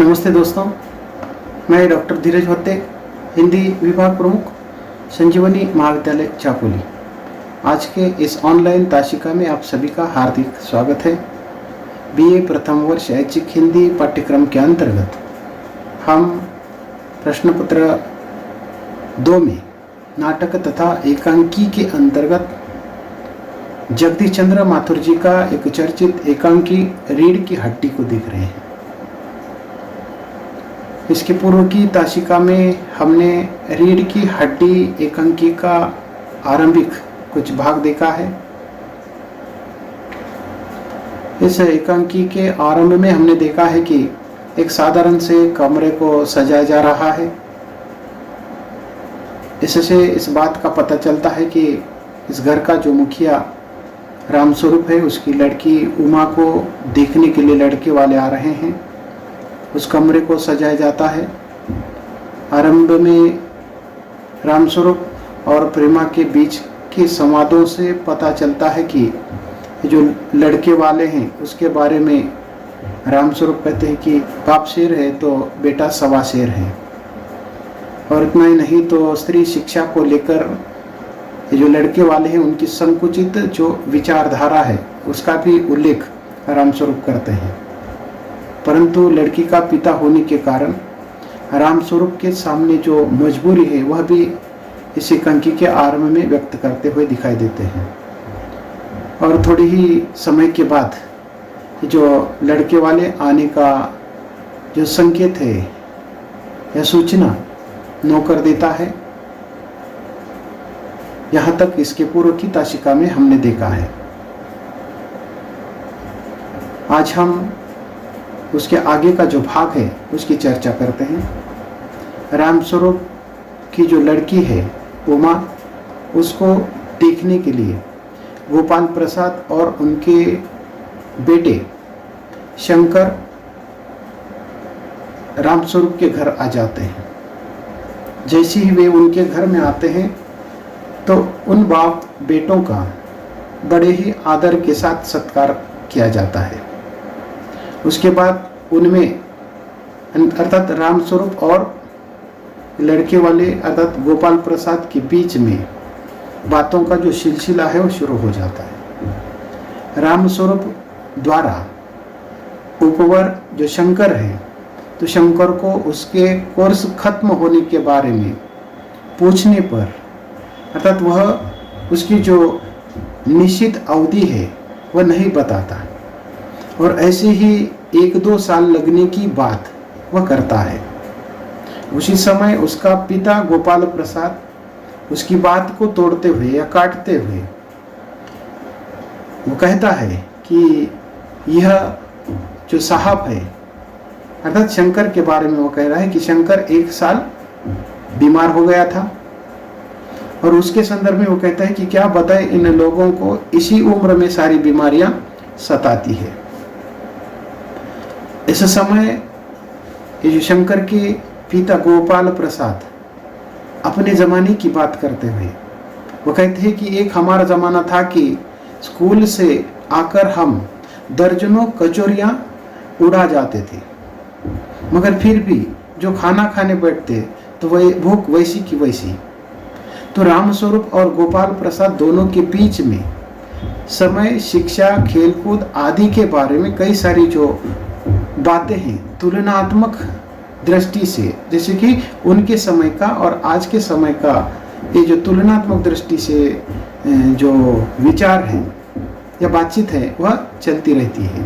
नमस्ते दोस्तों, मैं डॉक्टर धीरज होते, हिंदी विभाग प्रमुख, संजीवनी महाविद्यालय चापोली। आज के इस ऑनलाइन ताशिका में आप सभी का हार्दिक स्वागत है। बीए प्रथम वर्ष ऐच्छिक हिंदी पाठ्यक्रम के अंतर्गत हम प्रश्न पत्र 2 में नाटक तथा एकांकी के अंतर्गत जगदीश चंद्र माथुर जी का एक चर्चित एकांकी रीढ़ की हड्डी को देख रहे हैं। इसके पूर्व की ताशिका में हमने रीढ़ की हड्डी एकांकी का आरंभिक कुछ भाग देखा है। इस एकांकी के आरंभ में हमने देखा है कि एक साधारण से कमरे को सजाया जा रहा है। इससे इस बात का पता चलता है कि इस घर का जो मुखिया रामस्वरूप है, उसकी लड़की उमा को देखने के लिए लड़के वाले आ रहे हैं। उस कमरे को सजाया जाता है। आरंभ में रामस्वरूप और प्रेमा के बीच के संवादों से पता चलता है कि जो लड़के वाले हैं उसके बारे में रामस्वरूप कहते हैं कि बाप शेर है तो बेटा सवा शेर है। और इतना ही नहीं तो स्त्री शिक्षा को लेकर जो लड़के वाले हैं उनकी संकुचित जो विचारधारा है उसका भी उल्लेख रामस्वरूप करते हैं। परंतु लड़की का पिता होने के कारण रामस्वरूप के सामने जो मजबूरी है वह भी इस एकांकी के आरंभ में व्यक्त करते हुए दिखाई देते हैं। और थोड़ी ही समय के बाद जो लड़के वाले आने का जो संकेत है या सूचना नौकर देता है, यहाँ तक इसके पूर्व की ताशिका में हमने देखा है। आज हम उसके आगे का जो भाग है उसकी चर्चा करते हैं। रामस्वरूप की जो लड़की है उमा, उसको देखने के लिए गोपाल प्रसाद और उनके बेटे शंकर रामस्वरूप के घर आ जाते हैं। जैसे ही वे उनके घर में आते हैं तो उन बाप बेटों का बड़े ही आदर के साथ सत्कार किया जाता है। उसके बाद उनमें अर्थात रामस्वरूप और लड़के वाले अर्थात गोपाल प्रसाद के बीच में बातों का जो सिलसिला है वो शुरू हो जाता है। रामस्वरूप द्वारा उपवर जो शंकर है तो शंकर को उसके कोर्स खत्म होने के बारे में पूछने पर अर्थात वह उसकी जो निश्चित अवधि है वह नहीं बताता और ऐसे ही 1-2 साल लगने की बात वह करता है। उसी समय उसका पिता गोपाल प्रसाद उसकी बात को तोड़ते हुए या काटते हुए वो कहता है कि यह जो साहब है अर्थात शंकर के बारे में वो कह रहा है कि शंकर 1 साल बीमार हो गया था। और उसके संदर्भ में वो कहता है कि क्या बताए, इन लोगों को इसी उम्र में सारी बीमारियां सताती है। इस समय ये जो शंकर के पिता गोपाल प्रसाद अपने ज़माने की बात करते हुए वो कहते हैं कि एक हमारा ज़माना था कि स्कूल से आकर हम दर्जनों कचौरियाँ उड़ा जाते थे, मगर फिर भी जो खाना खाने बैठते तो वह भूख वैसी की वैसी। तो रामस्वरूप और गोपाल प्रसाद दोनों के बीच में समय, शिक्षा, खेलकूद आदि के बारे में कई सारी जो बातें हैं तुलनात्मक दृष्टि से, जैसे कि उनके समय का और आज के समय का ये जो तुलनात्मक दृष्टि से जो विचार है या बातचीत है वह चलती रहती है।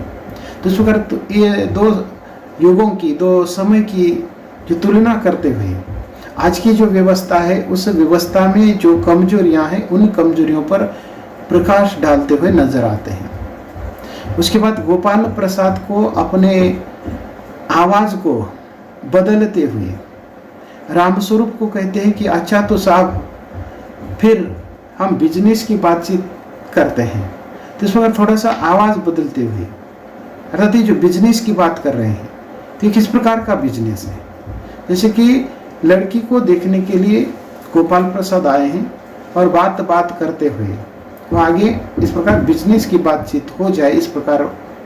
तो इस प्रकार ये 2 युगों की, 2 समय की जो तुलना करते हुए आज की जो व्यवस्था है उस व्यवस्था में जो कमजोरियां हैं उन कमजोरियों पर प्रकाश डालते हुए नजर आते हैं। उसके बाद गोपाल प्रसाद को अपने आवाज को बदलते हुए रामस्वरूप को कहते हैं कि अच्छा तो साहब फिर हम बिजनेस की बातचीत करते हैं। तो इस वक्त थोड़ा सा आवाज बदलते हुए अर्थात ये जो बिजनेस की बात कर रहे हैं तो किस प्रकार का बिजनेस है, जैसे कि लड़की को देखने के लिए गोपाल प्रसाद आए हैं और बात करते हुए वो आगे इस प्रकार बिजनेस की बातचीत हो जाए, इस प्रकार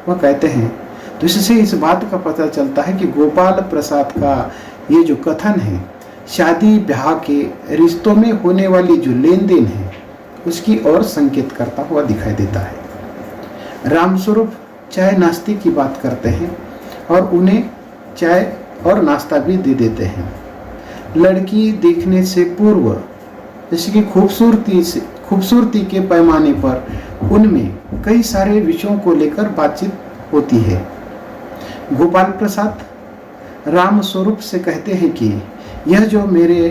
वह कहते हैं। तो इससे इस बात का पता चलता है कि गोपाल प्रसाद का ये जो कथन है शादी ब्याह के रिश्तों में होने वाली जो लेन देन है उसकी ओर संकेत करता हुआ दिखाई देता है। रामस्वरूप चाय नाश्ते की बात करते हैं और उन्हें चाय और नाश्ता भी दे देते हैं। लड़की देखने से पूर्व जैसे कि खूबसूरती के पैमाने पर उनमें कई सारे विषयों को लेकर बातचीत होती है। गोपाल प्रसाद रामस्वरूप से कहते हैं कि यह जो मेरे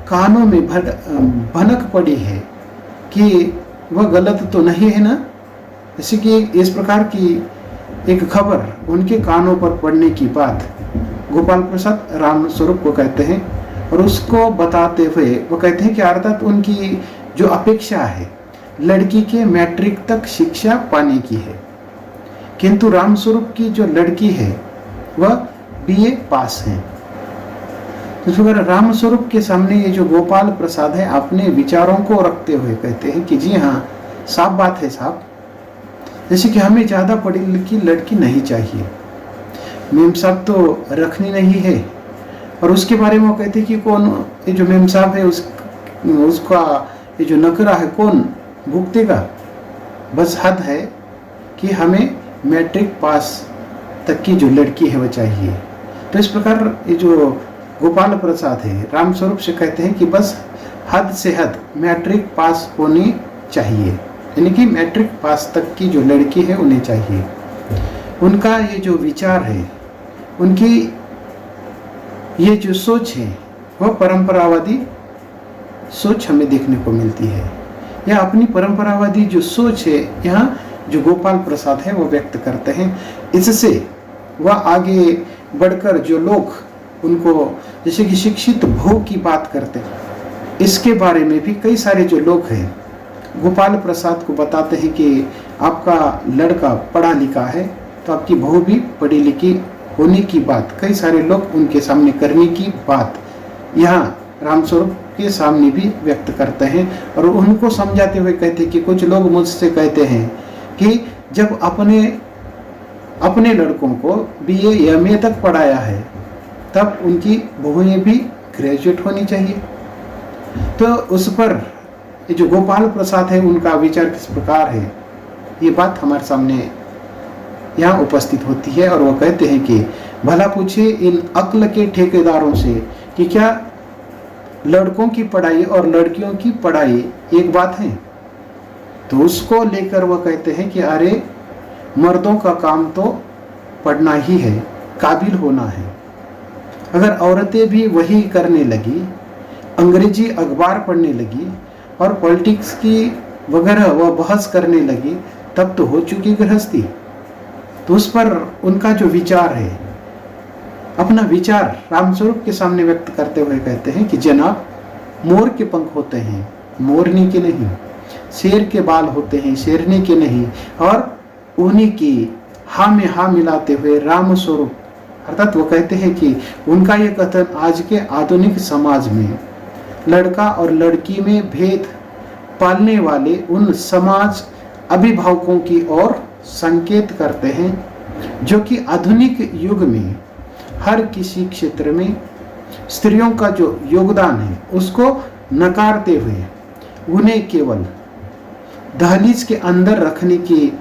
कानों में भनक पड़ी है कि वह गलत तो नहीं है ना। जैसे कि इस प्रकार की एक खबर उनके कानों पर पड़ने की बात गोपाल प्रसाद रामस्वरूप को कहते हैं और उसको बताते हुए वो कहते हैं कि अर्थात उनकी जो अपेक्षा है लड़की के मैट्रिक तक शिक्षा पाने की है, किंतु रामस्वरूप की जो लड़की है वह बीए पास है। तो अगर रामस्वरूप के सामने ये जो गोपाल प्रसाद है अपने विचारों को रखते हुए कहते हैं कि जी हाँ, साफ बात है साहब, जैसे कि हमें ज़्यादा पढ़ी लिखी लड़की नहीं चाहिए, मेम साहब तो रखनी नहीं है। और उसके बारे में वो कहते हैं कि कौन ये जो मेम साहब है उसका ये जो नकरा है कौन भुगतेगा। बस हद है कि हमें मैट्रिक पास तक की जो लड़की है वह चाहिए। तो इस प्रकार ये जो गोपाल प्रसाद है रामस्वरूप से कहते हैं कि बस हद से हद मैट्रिक पास होनी चाहिए, यानी कि मैट्रिक पास तक की जो लड़की है उन्हें चाहिए। उनका ये जो विचार है, उनकी ये जो सोच है वह परंपरावादी सोच हमें देखने को मिलती है। यह अपनी परंपरावादी जो सोच है यहाँ जो गोपाल प्रसाद है वो व्यक्त करते हैं। इससे वह आगे बढ़कर जो लोग उनको जैसे कि शिक्षित भोग की बात करते हैं, इसके बारे में भी कई सारे जो लोग हैं गोपाल प्रसाद को बताते हैं कि आपका लड़का पढ़ा लिखा है तो आपकी बहू भी पढ़ी लिखी होने की बात कई सारे लोग उनके सामने करने की बात यहाँ रामस्वरूप के सामने भी व्यक्त करते हैं। और उनको समझाते हुए कहते हैं कि कुछ लोग मुझसे कहते हैं कि जब अपने लड़कों को बीए एमए तक पढ़ाया है तब उनकी बहुएं भी ग्रेजुएट होनी चाहिए। तो उस पर ये जो गोपाल प्रसाद है उनका विचार किस प्रकार है ये बात हमारे सामने यहाँ उपस्थित होती है। और वो कहते हैं कि भला पूछे इन अक्ल के ठेकेदारों से कि क्या लड़कों की पढ़ाई और लड़कियों की पढ़ाई एक बात है। तो उसको लेकर वह कहते हैं कि अरे मर्दों का काम तो पढ़ना ही है, काबिल होना है। अगर औरतें भी वही करने लगी, अंग्रेजी अखबार पढ़ने लगी और पॉलिटिक्स की वगैरह वह बहस करने लगी तब तो हो चुकी गृहस्थी। तो उस पर उनका जो विचार है, अपना विचार रामस्वरूप के सामने व्यक्त करते हुए कहते हैं कि जनाब, मोर के पंख होते हैं मोरनी के नहीं, शेर के बाल होते हैं शेरनी के नहीं। और उन्हीं की हाँ में हाँ मिलाते हुए रामस्वरूप अर्थात वो कहते हैं कि उनका ये कथन आज के आधुनिक समाज में लड़का और लड़की में भेद पालने वाले उन समाज अभिभावकों की ओर संकेत करते हैं जो कि आधुनिक युग में हर किसी क्षेत्र में स्त्रियों का जो योगदान है उसको नकारते हुए उन्हें केवल दहलीज के अंदर रखने की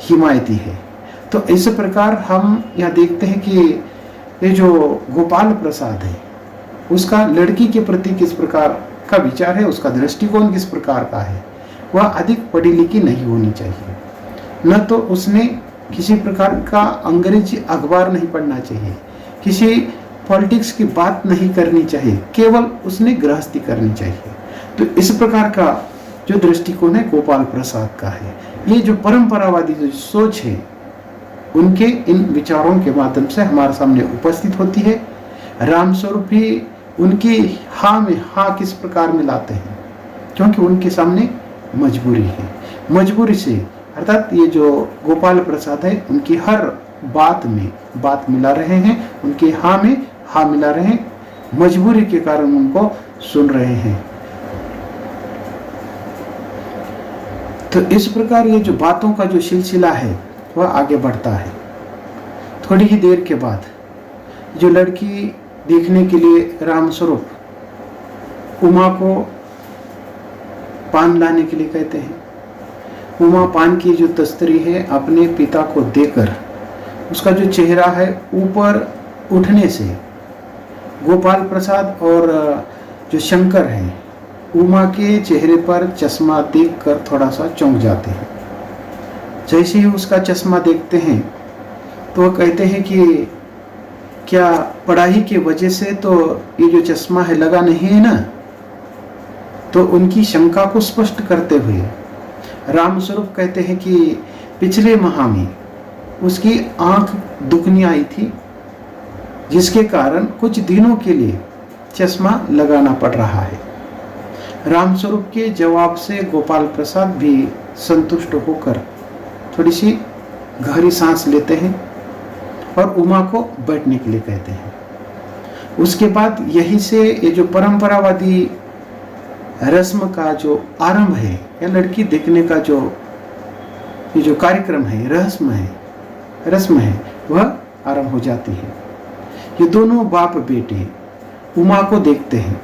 हिमायती है। तो इस प्रकार हम यहाँ देखते हैं कि ये जो गोपाल प्रसाद है उसका लड़की के प्रति किस प्रकार का विचार है, उसका दृष्टिकोण किस प्रकार का है। वह अधिक पढ़ी लिखी नहीं होनी चाहिए, न तो उसने किसी प्रकार का अंग्रेजी अखबार नहीं पढ़ना चाहिए, किसी पॉलिटिक्स की बात नहीं करनी चाहिए, केवल उसने गृहस्थी करनी चाहिए। तो इस प्रकार का जो दृष्टिकोण है गोपाल प्रसाद का है। ये जो परंपरावादी जो सोच है उनके इन विचारों के माध्यम से हमारे सामने उपस्थित होती है। रामस्वरूप भी उनकी हाँ में हाँ किस प्रकार मिलाते हैं, क्योंकि उनके सामने मजबूरी है। मजबूरी से अर्थात ये जो गोपाल प्रसाद है उनकी हर बात में बात मिला रहे हैं, उनके हाँ में हाँ मिला रहे हैं, मजबूरी के कारण उनको सुन रहे हैं। तो इस प्रकार ये जो बातों का जो सिलसिला है वह आगे बढ़ता है। थोड़ी ही देर के बाद जो लड़की देखने के लिए रामस्वरूप उमा को पान लाने के लिए कहते हैं, उमा पान की जो तस्तरी है अपने पिता को देकर उसका जो चेहरा है ऊपर उठने से गोपाल प्रसाद और जो शंकर है उमा के चेहरे पर चश्मा देखकर थोड़ा सा चौंक जाते हैं। जैसे ही उसका चश्मा देखते हैं तो वो कहते हैं कि क्या पढ़ाई की वजह से तो ये जो चश्मा है लगा नहीं है ना। तो उनकी शंका को स्पष्ट करते हुए रामस्वरूप कहते हैं कि पिछले माह में उसकी आंख दुखनी आई थी, जिसके कारण कुछ दिनों के लिए चश्मा लगाना पड़ रहा है। रामस्वरूप के जवाब से गोपाल प्रसाद भी संतुष्ट होकर थोड़ी सी गहरी सांस लेते हैं और उमा को बैठने के लिए कहते हैं। उसके बाद यही से ये जो परंपरावादी रस्म का जो आरंभ है या लड़की देखने का जो ये जो कार्यक्रम है, रस्म है वह आरंभ हो जाती है। ये दोनों बाप बेटे उमा को देखते हैं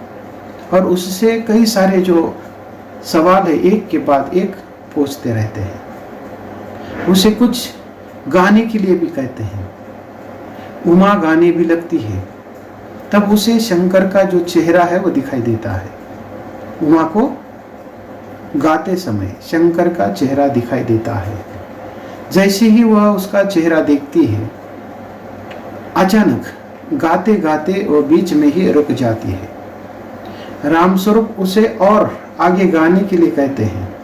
और उससे कई सारे जो सवाल है एक के बाद एक पूछते रहते हैं। उसे कुछ गाने के लिए भी कहते हैं। उमा गाने भी लगती है। तब उसे शंकर का जो चेहरा है वो दिखाई देता है। उमा को गाते समय शंकर का चेहरा दिखाई देता है। जैसे ही वह उसका चेहरा देखती है, अचानक गाते गाते वह बीच में ही रुक जाती है। रामस्वरूप उसे और आगे गाने के लिए कहते हैं,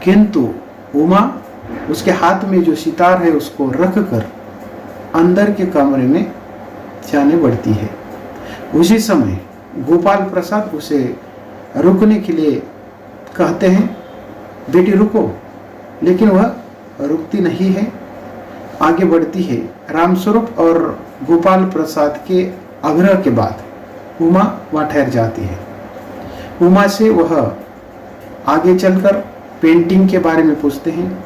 किंतु उमा उसके हाथ में जो सितार है उसको रखकर अंदर के कमरे में जाने बढ़ती है। उसी समय गोपाल प्रसाद उसे रुकने के लिए कहते हैं, बेटी रुको, लेकिन वह रुकती नहीं है, आगे बढ़ती है। रामस्वरूप और गोपाल प्रसाद के आग्रह के बाद उमा वहाँ ठहर जाती है। उमा से वह आगे चलकर पेंटिंग के बारे में पूछते हैं,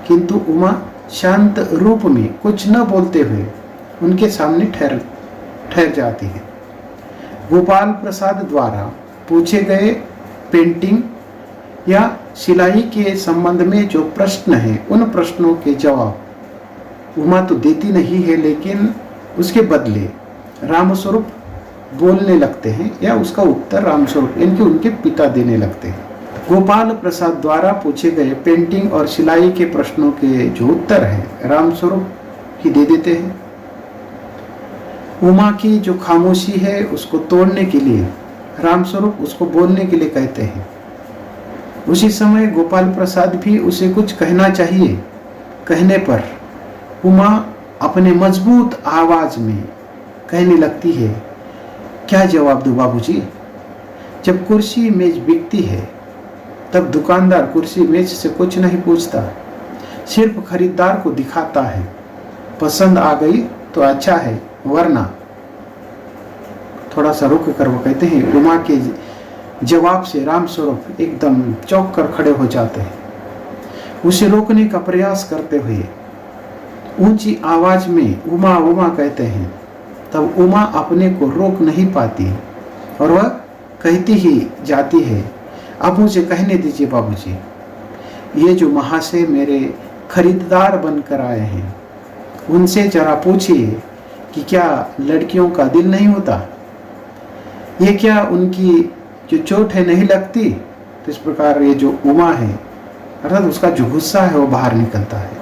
किंतु उमा शांत रूप में कुछ न बोलते हुए उनके सामने ठहर जाती है। गोपाल प्रसाद द्वारा पूछे गए पेंटिंग या सिलाई के संबंध में जो प्रश्न है, उन प्रश्नों के जवाब उमा तो देती नहीं है, लेकिन उसके बदले रामस्वरूप बोलने लगते हैं या उसका उत्तर रामस्वरूप यानी उनके पिता देने लगते हैं। गोपाल प्रसाद द्वारा पूछे गए पेंटिंग और सिलाई के प्रश्नों के जो उत्तर है रामस्वरूप ही दे देते हैं। उमा की जो खामोशी है उसको तोड़ने के लिए रामस्वरूप उसको बोलने के लिए कहते हैं। उसी समय गोपाल प्रसाद भी उसे कुछ कहना चाहिए। कहने पर उमा अपने मजबूत आवाज में कहने लगती है, क्या जवाब दूं बाबूजी? जब कुर्सी मेज बिकती है तब दुकानदार कुर्सी मेज से कुछ नहीं पूछता, सिर्फ खरीदार को दिखाता है। पसंद आ गई तो अच्छा है, वरना। थोड़ा सा रुक कर वो कहते हैं। उमा के जवाब से रामस्वरूप एकदम चौंक कर खड़े हो जाते हैं। उसे रोकने का प्रयास करते हुए ऊंची आवाज में उमा उमा कहते हैं। तब उमा अपने को रोक नहीं पाती और वह कहती ही जाती है, अब मुझे कहने दीजिए बाबूजी, ये जो महाशय मेरे खरीदार बनकर आए हैं, उनसे जरा पूछिए कि क्या लड़कियों का दिल नहीं होता? ये क्या उनकी जो चोट है नहीं लगती? तो इस प्रकार ये जो उमा है अर्थात उसका जो गुस्सा है वो बाहर निकलता है।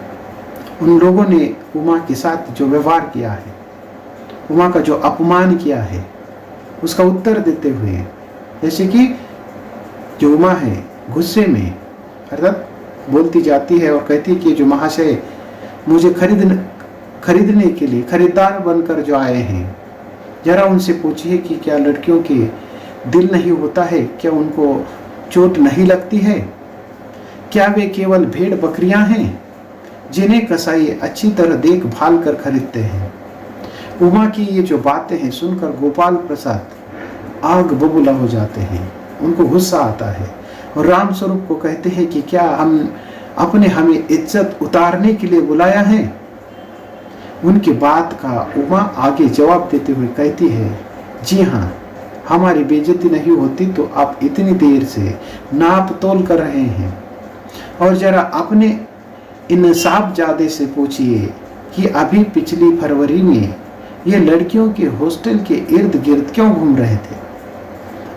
उन लोगों ने उमा के साथ जो व्यवहार किया है, उमा का जो अपमान किया है, उसका उत्तर देते हुए जैसे कि जो उमा है गुस्से में अर्थात बोलती जाती है और कहती है कि जो महाशय मुझे खरीदने के लिए खरीदार बनकर जो आए हैं, जरा उनसे पूछिए कि क्या लड़कियों के दिल नहीं होता है? क्या उनको चोट नहीं लगती है? क्या वे केवल भेड़ बकरियां हैं जिन्हें कसाई अच्छी तरह देखभाल कर खरीदते हैं? उमा की ये जो बातें हैं सुनकर गोपाल प्रसाद आग बबूला हो जाते हैं। उनको गुस्सा आता है और रामस्वरूप को कहते हैं कि क्या हमें इज्जत उतारने के लिए बुलाया है? उनकी बात का उमा आगे जवाब देते हुए कहती है, जी हाँ, हमारी बेइज्जती नहीं होती तो आप इतनी देर से नाप तोल कर रहे हैं। और जरा अपने इन साहबजादे से पूछिए कि अभी पिछली फरवरी में ये लड़कियों के हॉस्टल के इर्द गिर्द क्यों घूम रहे थे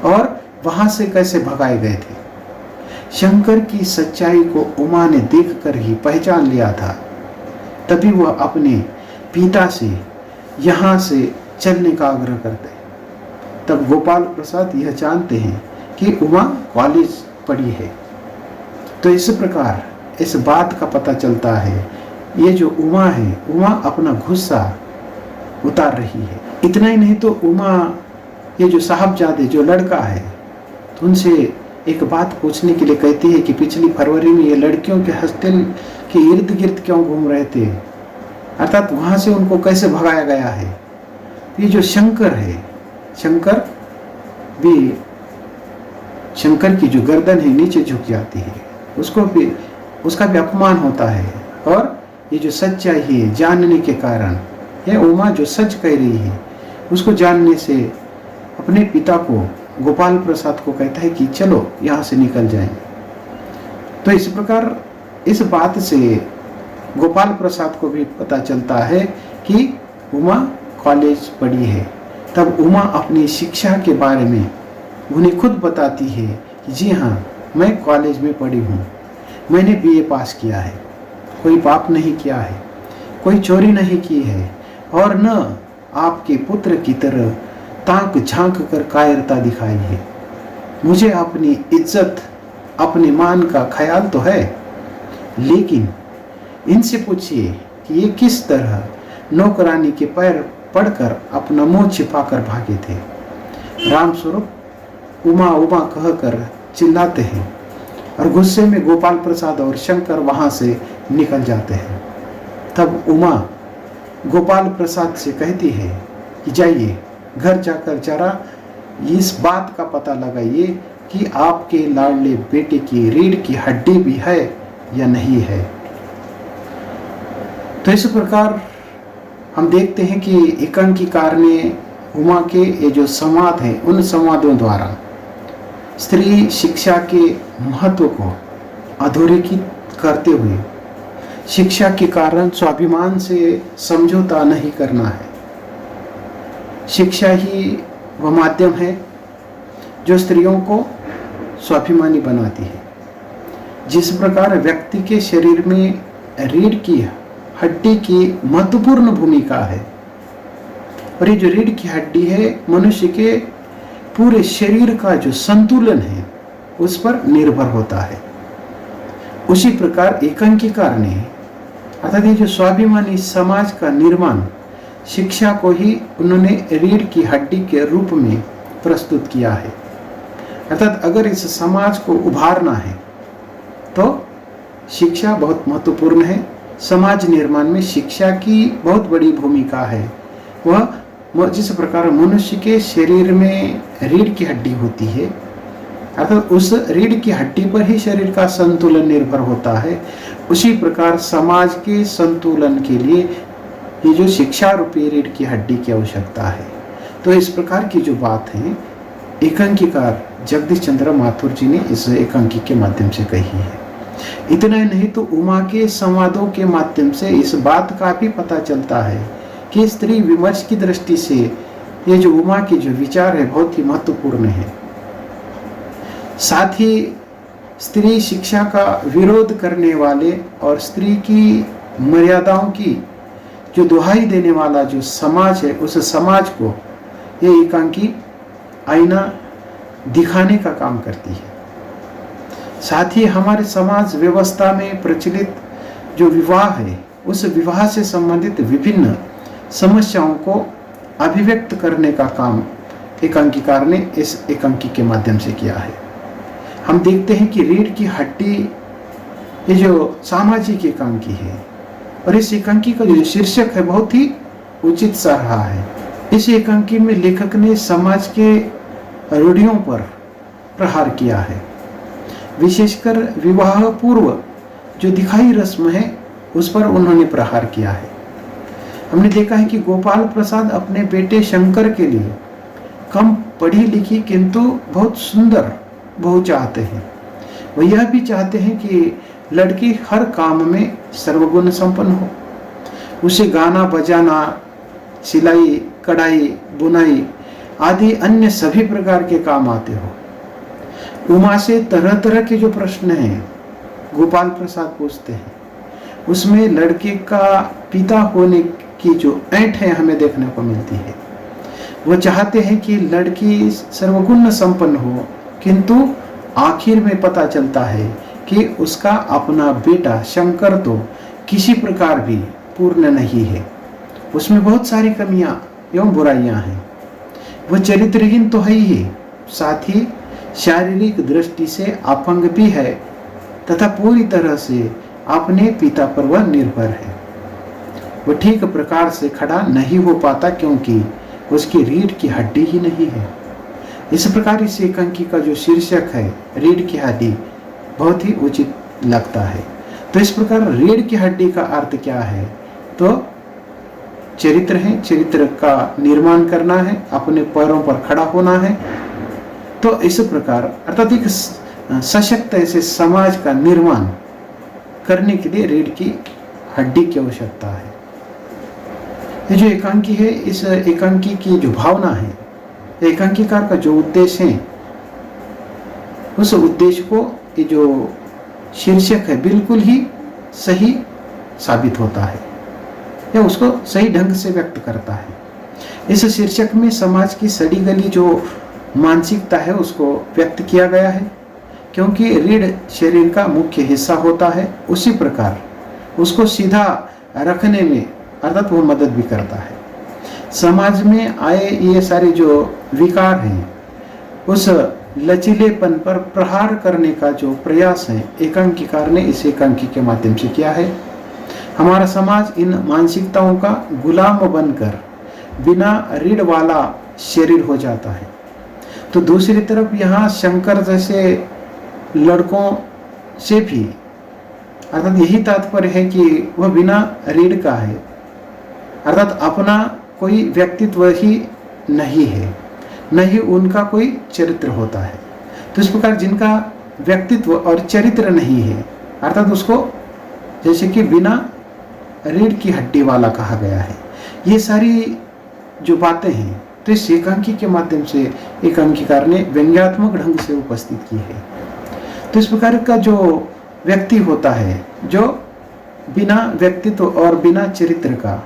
और वहां से कैसे भगाए गए थे। शंकर की सच्चाई को उमा ने देखकर ही पहचान लिया था। तभी वह अपने पिता से यहाँ से चलने का आग्रह करते। तब गोपाल प्रसाद यह जानते हैं कि उमा कॉलेज पढ़ी है। तो इस प्रकार इस बात का पता चलता है, ये जो उमा है, उमा अपना गुस्सा उतार रही है। इतना ही नहीं तो उमा ये जो साहबजादे जो लड़का है, तो उनसे एक बात पूछने के लिए कहती है कि पिछली फरवरी में ये लड़कियों के हॉस्टल के इर्द गिर्द क्यों घूम रहे थे, अर्थात वहां से उनको कैसे भगाया गया है। ये जो शंकर है, शंकर की जो गर्दन है नीचे झुक जाती है, उसका भी अपमान होता है। और ये जो सच्चाई है जानने के कारण, ये उमा जो सच कह रही है उसको जानने से अपने पिता को, गोपाल प्रसाद को कहता है कि चलो यहाँ से निकल जाएंगे। तो इस प्रकार इस बात से गोपाल प्रसाद को भी पता चलता है कि उमा कॉलेज पढ़ी है। तब उमा अपनी शिक्षा के बारे में उन्हें खुद बताती है कि जी हाँ, मैं कॉलेज में पढ़ी हूँ, मैंने बीए पास किया है, कोई पाप नहीं किया है, कोई चोरी नहीं की है और न आपके पुत्र की तरह ताक झांक कर कायरता दिखाई है। मुझे अपनी इज्जत, अपने मान का ख्याल तो है, लेकिन इनसे पूछिए कि ये किस तरह नौकरानी के पैर पड़कर अपना मुंह छिपाकर भागे थे। रामस्वरूप उमा उमा कहकर चिल्लाते हैं और गुस्से में गोपाल प्रसाद और शंकर वहां से निकल जाते हैं। तब उमा गोपाल प्रसाद से कहती है कि जाइए घर जाकर जरा इस बात का पता लगाइए कि आपके लाडले बेटे की रीढ़ की हड्डी भी है या नहीं है। तो इस प्रकार हम देखते हैं कि एकांकीकार ने उमा के ये जो संवाद है, उन संवादों द्वारा स्त्री शिक्षा के महत्व को अधोरेखित करते हुए शिक्षा के कारण स्वाभिमान से समझौता नहीं करना है। शिक्षा ही वह माध्यम है जो स्त्रियों को स्वाभिमानी बनाती है। जिस प्रकार व्यक्ति के शरीर में रीढ़ की हड्डी की महत्वपूर्ण भूमिका है, और ये जो रीढ़ की हड्डी है मनुष्य के पूरे शरीर का जो संतुलन है उस पर निर्भर होता है, उसी प्रकार एकांकीकार ने अर्थात ये जो स्वाभिमानी समाज का निर्माण शिक्षा को ही उन्होंने रीढ़ की हड्डी के रूप में प्रस्तुत किया है। अर्थात अगर इस समाज को उभारना है तो शिक्षा बहुत महत्वपूर्ण है। समाज निर्माण में शिक्षा की बहुत बड़ी भूमिका है। वह जिस प्रकार मनुष्य के शरीर में रीढ़ की हड्डी होती है, अर्थात उस रीढ़ की हड्डी पर ही शरीर का संतुलन निर्भर होता है, उसी प्रकार समाज के संतुलन के लिए ये जो शिक्षा रूपी रीढ़ की हड्डी की आवश्यकता है। तो इस प्रकार की जो बात है एकांकीकार जगदीश चंद्र माथुर जी ने इस एकांकी के माध्यम से कही है। इतना ही नहीं तो उमा के संवादों के माध्यम से इस बात का भी पता चलता है कि स्त्री विमर्श की दृष्टि से ये जो उमा के जो विचार है बहुत ही महत्वपूर्ण है। साथ ही स्त्री शिक्षा का विरोध करने वाले और स्त्री की मर्यादाओं की जो दुहाई देने वाला जो समाज है, उस समाज को ये एकांकी आईना दिखाने का काम करती है। साथ ही हमारे समाज व्यवस्था में प्रचलित जो विवाह है, उस विवाह से संबंधित विभिन्न समस्याओं को अभिव्यक्त करने का काम एकांकीकार ने इस एकांकी के माध्यम से किया है। हम देखते हैं कि रीढ़ की हड्डी ये जो सामाजिक एकांकी है, और इस एकांकी का जो शीर्षक है बहुत ही उचित सा रहा है। इस एकांकी में लेखक ने समाज के रूढ़ियों पर प्रहार किया है, विशेषकर विवाह पूर्व जो दिखाई रस्म है उस पर उन्होंने प्रहार किया है। हमने देखा है कि गोपाल प्रसाद अपने बेटे शंकर के लिए कम पढ़ी लिखी किंतु बहुत सुंदर बहू चाहते हैं। वह यह भी चाहते हैं कि लड़की हर काम में सर्वगुण संपन्न हो, उसे गाना बजाना, सिलाई कढ़ाई बुनाई आदि अन्य सभी प्रकार के काम आते हो। उमा से तरह तरह के जो प्रश्न हैं गोपाल प्रसाद पूछते हैं, उसमें लड़के का पिता होने की जो ऐंठ है हमें देखने को मिलती है। वो चाहते हैं कि लड़की सर्वगुण संपन्न हो, किंतु आखिर में पता चलता है कि उसका अपना बेटा शंकर तो किसी प्रकार भी पूर्ण नहीं है, उसमें बहुत सारी कमियां एवं बुराइयां हैं। वह चरित्रहीन तो है ही, साथ ही शारीरिक दृष्टि से अपंग भी है तथा पूरी तरह से अपने पिता पर वह निर्भर है। वह ठीक प्रकार से खड़ा नहीं हो पाता क्योंकि उसकी रीढ़ की हड्डी ही नहीं है। इस प्रकार इस एकांकी का जो शीर्षक है रीढ़ की हड्डी बहुत ही उचित लगता है। तो इस प्रकार रीढ़ की हड्डी का अर्थ क्या है? तो चरित्र है, चरित्र का निर्माण करना है, अपने पैरों पर खड़ा होना है। तो इस प्रकार अर्थात एक सशक्त ऐसे समाज का निर्माण करने के लिए रीढ़ की हड्डी की आवश्यकता है। ये जो एकांकी है, इस एकांकी की जो भावना है, एकांकीकार का जो उद्देश्य है, उस उद्देश्य को ये जो शीर्षक है बिल्कुल ही सही साबित होता है या उसको सही ढंग से व्यक्त करता है। इस शीर्षक में समाज की सड़ी गली जो मानसिकता है उसको व्यक्त किया गया है। क्योंकि रीढ़ शरीर का मुख्य हिस्सा होता है, उसी प्रकार उसको सीधा रखने में अर्थात वो मदद भी करता है। समाज में आए ये सारे जो विकार हैं उस लचीलेपन पर प्रहार करने का जो प्रयास है एकांकीकार ने इस एकांकी के माध्यम से किया है। हमारा समाज इन मानसिकताओं का गुलाम बनकर बिना रीढ़ वाला शरीर हो जाता है। तो दूसरी तरफ यहाँ शंकर जैसे लड़कों से भी अर्थात यही तात्पर्य है कि वह बिना रीढ़ का है, अर्थात अपना कोई व्यक्तित्व ही नहीं है, न ही उनका कोई चरित्र होता है। तो इस प्रकार जिनका व्यक्तित्व और चरित्र नहीं है अर्थात उसको जैसे कि बिना रीढ़ की हड्डी वाला कहा गया है। ये सारी जो बातें हैं तो इस एकांकी के माध्यम से एकांकीकार ने व्यंग्यात्मक ढंग से उपस्थित की है। तो इस प्रकार का जो व्यक्ति होता है जो बिना व्यक्तित्व और बिना चरित्र का,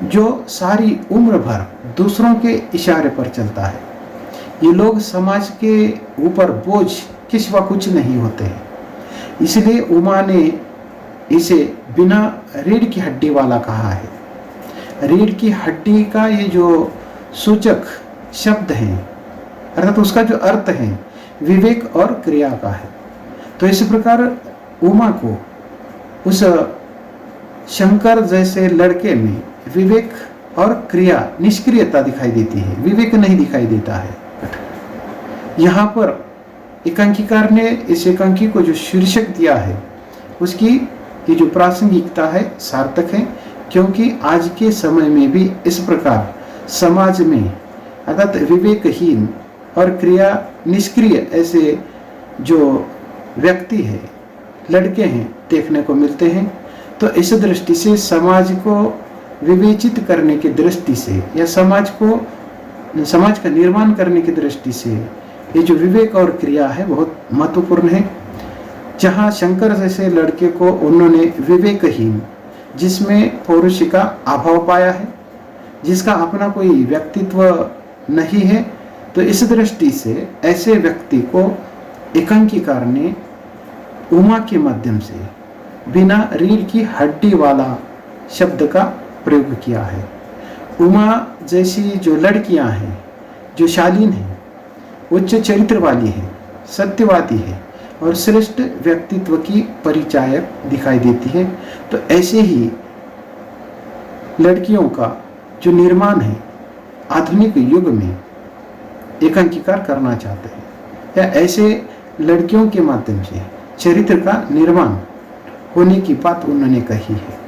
जो सारी उम्र भर दूसरों के इशारे पर चलता है, ये लोग समाज के ऊपर बोझ के सिवा कुछ नहीं होते हैं। इसलिए उमा ने इसे बिना रीढ़ की हड्डी वाला कहा है। रीढ़ की हड्डी का ये जो सूचक शब्द है अर्थात उसका जो अर्थ है विवेक और क्रिया का है। तो इस प्रकार उमा को उस शंकर जैसे लड़के में विवेक और क्रिया निष्क्रियता दिखाई देती है, विवेक नहीं दिखाई देता है। यहाँ पर एकांकीकार ने इस एकांकी को जो शीर्षक दिया है उसकी ये जो प्रासंगिकता है सार्थक है, क्योंकि आज के समय में भी इस प्रकार समाज में अर्थात विवेकहीन और क्रिया निष्क्रिय ऐसे जो व्यक्ति है, लड़के हैं, देखने को मिलते हैं। तो इस दृष्टि से समाज को विवेचित करने की दृष्टि से या समाज का निर्माण करने की दृष्टि से ये जो विवेक और क्रिया है बहुत महत्वपूर्ण है। जहाँ शंकर जैसे लड़के को उन्होंने विवेकहीन, जिसमें पौरुष का अभाव पाया है, जिसका अपना कोई व्यक्तित्व नहीं है, तो इस दृष्टि से ऐसे व्यक्ति को एकांकीकार ने उमा के माध्यम से बिना रीढ़ की हड्डी वाला शब्द का प्रयोग किया है। उमा जैसी जो लड़कियां हैं, जो शालीन हैं, उच्च चरित्र वाली हैं, सत्यवादी है और श्रेष्ठ व्यक्तित्व की परिचायक दिखाई देती है, तो ऐसे ही लड़कियों का जो निर्माण है आधुनिक युग में एकांकीकार करना चाहते हैं, या ऐसे लड़कियों के माध्यम से चरित्र का निर्माण होने की बात उन्होंने कही है।